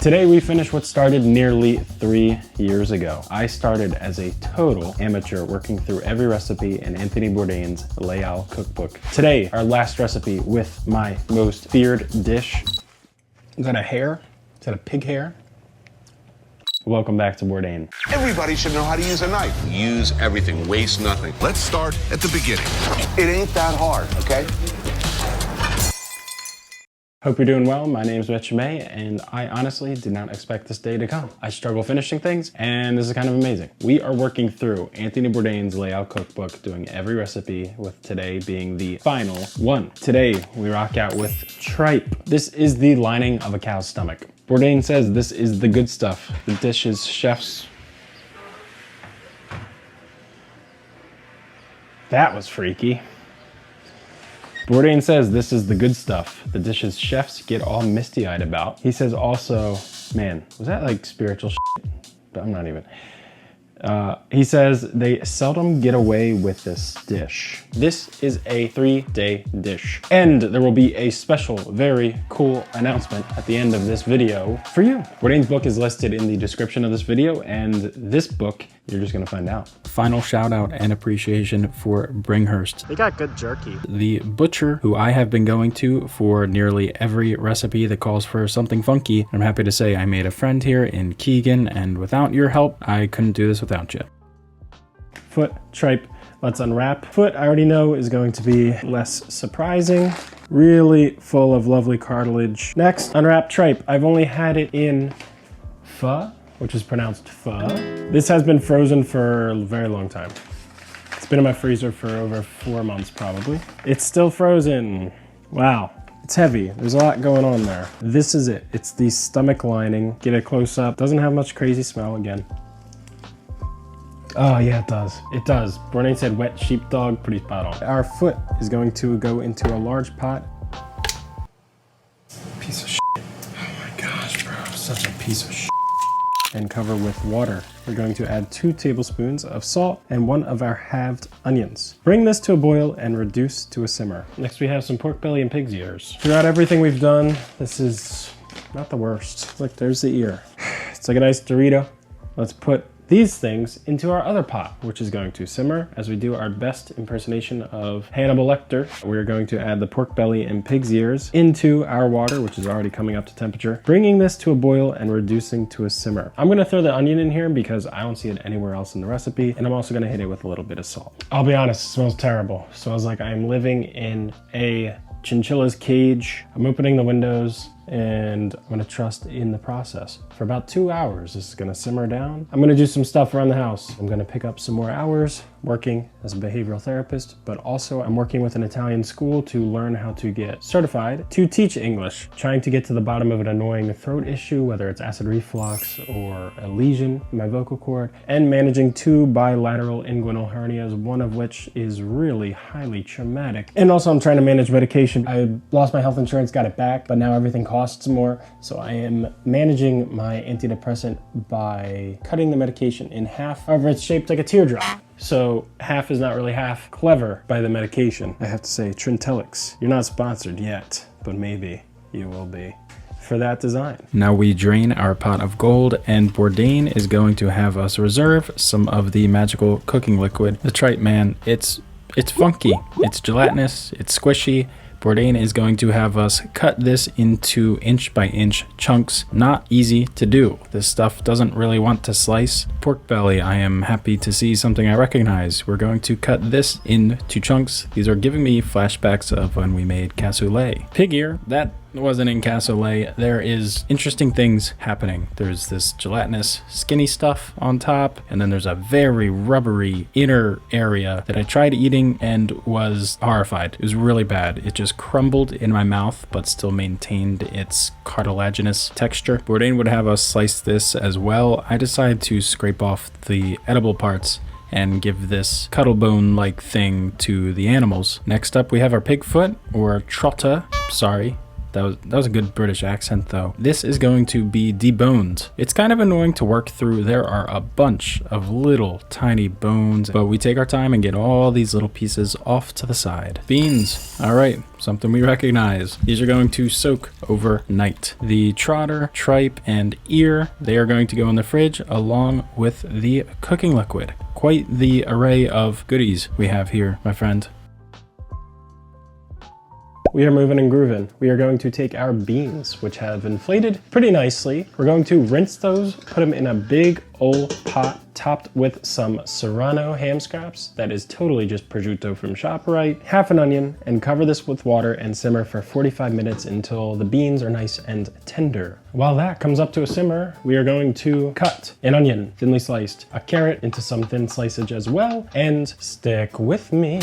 Today we finish what started nearly 3 years ago. I started as a total amateur working through every recipe in Anthony Bourdain's Les Halles cookbook. Today, our last recipe with my most feared dish. Is that a hair? Is that a pig hair? Welcome back to Bourdain. Everybody should know how to use a knife. Use everything, waste nothing. Let's start at the beginning. It ain't that hard, okay? Hope you're doing well. My name is BTB, and I honestly did not expect this day to come. I struggle finishing things, and this is kind of amazing. We are working through Anthony Bourdain's Les Halles cookbook, doing every recipe, with today being the final one. Today, we rock out with tripe. This is the lining of a cow's stomach. Bourdain says this is the good stuff. The dish's chefs... That was freaky. Bourdain says this is the good stuff. The dishes chefs get all misty-eyed about. He says also, man, was that like spiritual shit? But I'm not even. He says they seldom get away with this dish. This is a 3-day dish. And there will be a special, very cool announcement at the end of this video for you. Bourdain's book is listed in the description of this video, and this book, you're just gonna find out. Final shout out and appreciation for Bringhurst. They got good jerky. The butcher who I have been going to for nearly every recipe that calls for something funky. I'm happy to say I made a friend here in Keegan, and without your help, I couldn't do this without you. Foot, tripe, let's unwrap. Foot, I already know, is going to be less surprising. Really full of lovely cartilage. Next, unwrap tripe. I've only had it in pho, which is pronounced pho. This has been frozen for a very long time. It's been in my freezer for over 4 months probably. It's still frozen. Wow. It's heavy. There's a lot going on there. This is it. It's the stomach lining. Get a close up. Doesn't have much crazy smell again. Oh yeah, it does. It does. Bourdain said wet sheepdog, pretty spot on. Our foot is going to go into a large pot. Piece of shit. Oh my gosh, bro. Such a piece of shit. And cover with water. We're going to add 2 tablespoons of salt and 1 of our halved onions. Bring this to a boil and reduce to a simmer. Next we have some pork belly and pig's ears. Throughout everything we've done, this is not the worst. Look, there's the ear. It's like a nice Dorito. Let's put these things into our other pot, which is going to simmer as we do our best impersonation of Hannibal Lecter. We're going to add the pork belly and pig's ears into our water, which is already coming up to temperature, bringing this to a boil and reducing to a simmer. I'm gonna throw the onion in here because I don't see it anywhere else in the recipe, and I'm also gonna hit it with a little bit of salt. I'll be honest, it smells terrible. It smells like I am living in a chinchilla's cage. I'm opening the windows, and I'm gonna trust in the process. For about 2 hours, this is gonna simmer down. I'm gonna do some stuff around the house. I'm gonna pick up some more hours working as a behavioral therapist, but also I'm working with an Italian school to learn how to get certified to teach English, trying to get to the bottom of an annoying throat issue, whether it's acid reflux or a lesion in my vocal cord, and managing 2 bilateral inguinal hernias, one of which is really highly traumatic. And also I'm trying to manage medication. I lost my health insurance, got it back, but now everything costs more. So I am managing my antidepressant by cutting the medication in half. However, it's shaped like a teardrop. So half is not really half. Clever by the medication. I have to say, Trintellix, you're not sponsored yet, but maybe you will be for that design. Now we drain our pot of gold, and Bourdain is going to have us reserve some of the magical cooking liquid. The tripe, man, it's funky, it's gelatinous, it's squishy. Bourdain is going to have us cut this into inch-by-inch chunks. Not easy to do. This stuff doesn't really want to slice. Pork belly, I am happy to see something I recognize. We're going to cut this into chunks. These are giving me flashbacks of when we made cassoulet. Pig ear, that wasn't in cassoulet. There is interesting things happening. There's this gelatinous skinny stuff on top, and then there's a very rubbery inner area that I tried eating and was horrified. It was really bad. It just crumbled in my mouth but still maintained its cartilaginous texture. Bourdain would have us slice this as well. I decided to scrape off the edible parts and give this cuttlebone-like thing to the animals. Next up we have our pig foot, or trotta. Sorry That was a good British accent though. This is going to be deboned. It's kind of annoying to work through. There are a bunch of little tiny bones, but we take our time and get all these little pieces off to the side. Beans. All right, something we recognize. These are going to soak overnight. The trotter, tripe, and ear, they are going to go in the fridge along with the cooking liquid. Quite the array of goodies we have here, my friend. We are moving and grooving. We are going to take our beans, which have inflated pretty nicely. We're going to rinse those, put them in a big old pot topped with some serrano ham scraps. That is totally just prosciutto from ShopRite. Half an onion, and cover this with water and simmer for 45 minutes until the beans are nice and tender. While that comes up to a simmer, we are going to cut an onion, thinly sliced, a carrot into some thin slicage as well, and stick with me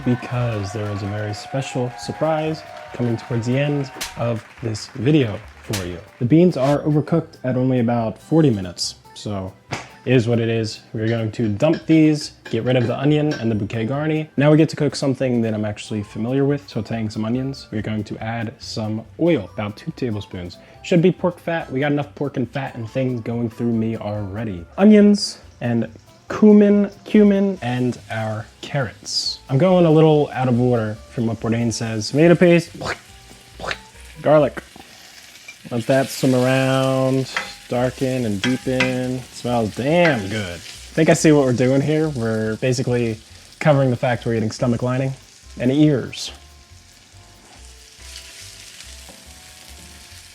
because there is a very special surprise coming towards the end of this video for you. The beans are overcooked at only about 40 minutes, so it is what it is. We're going to dump these, get rid of the onion and the bouquet garni. Now we get to cook something that I'm actually familiar with, sauteing some onions. We're going to add some oil, about 2 tablespoons. Should be pork fat. We got enough pork and fat and things going through me already. Onions and cumin, and our carrots. I'm going a little out of order from what Bourdain says. Tomato paste, garlic. Let that swim around, darken and deepen. It smells damn good. I think I see what we're doing here. We're basically covering the fact we're eating stomach lining and ears.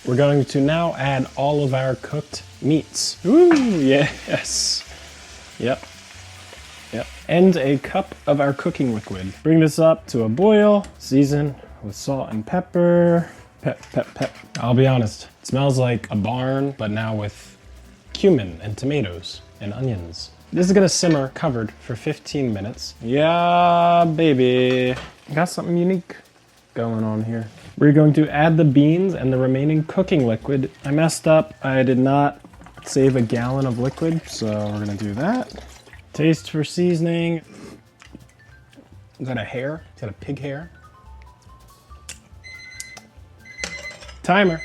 We're going to now add all of our cooked meats. Ooh, yes. Yep. And a cup of our cooking liquid. Bring this up to a boil, season with salt and pepper. Pep. I'll be honest, it smells like a barn, but now with cumin and tomatoes and onions. This is gonna simmer covered for 15 minutes. Yeah, baby. Got something unique going on here. We're going to add the beans and the remaining cooking liquid. I messed up. I did not save a gallon of liquid, so we're gonna do that. Taste for seasoning. Is that a hair? Is that a pig hair? Timer.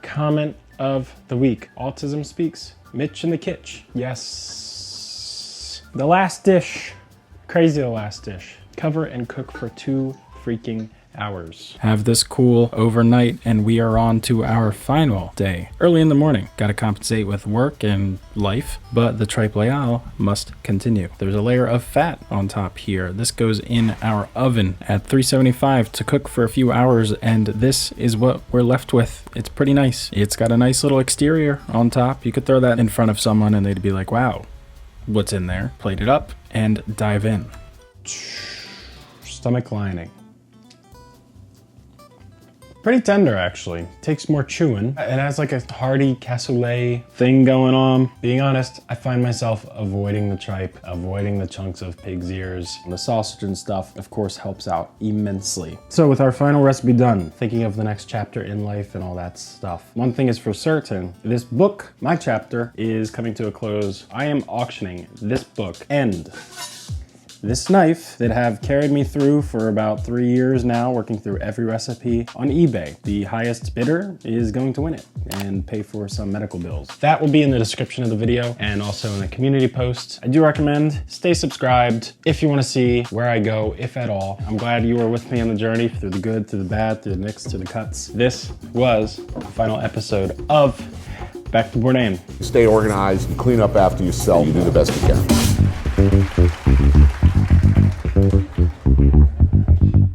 Comment of the week. Autism speaks. Mitch in the kitch. Yes. The last dish. Crazy the last dish. Cover and cook for 2 freaking hours. Have this cool overnight, and we are on to our final day. Early in the morning, gotta compensate with work and life, but the Tripe Les Halles must continue. There's a layer of fat on top here. This goes in our oven at 375 to cook for a few hours, and this is what we're left with. It's pretty nice. It's got a nice little exterior on top. You could throw that in front of someone and they'd be like, wow, what's in there? Plate it up and dive in. Stomach lining. Pretty tender, actually. Takes more chewing. It has like a hearty cassoulet thing going on. Being honest, I find myself avoiding the tripe, avoiding the chunks of pig's ears. The sausage and stuff, of course, helps out immensely. So with our final recipe done, thinking of the next chapter in life and all that stuff. One thing is for certain, this book, my chapter, is coming to a close. I am auctioning this book and this knife that have carried me through for about 3 years now, working through every recipe on eBay. The highest bidder is going to win it and pay for some medical bills. That will be in the description of the video and also in the community post. I do recommend stay subscribed if you want to see where I go, if at all. I'm glad you were with me on the journey through the good, through the bad, through the nicks, through the cuts. This was the final episode of Back to Bourdain. Stay organized, clean up after yourself, you do the best you can.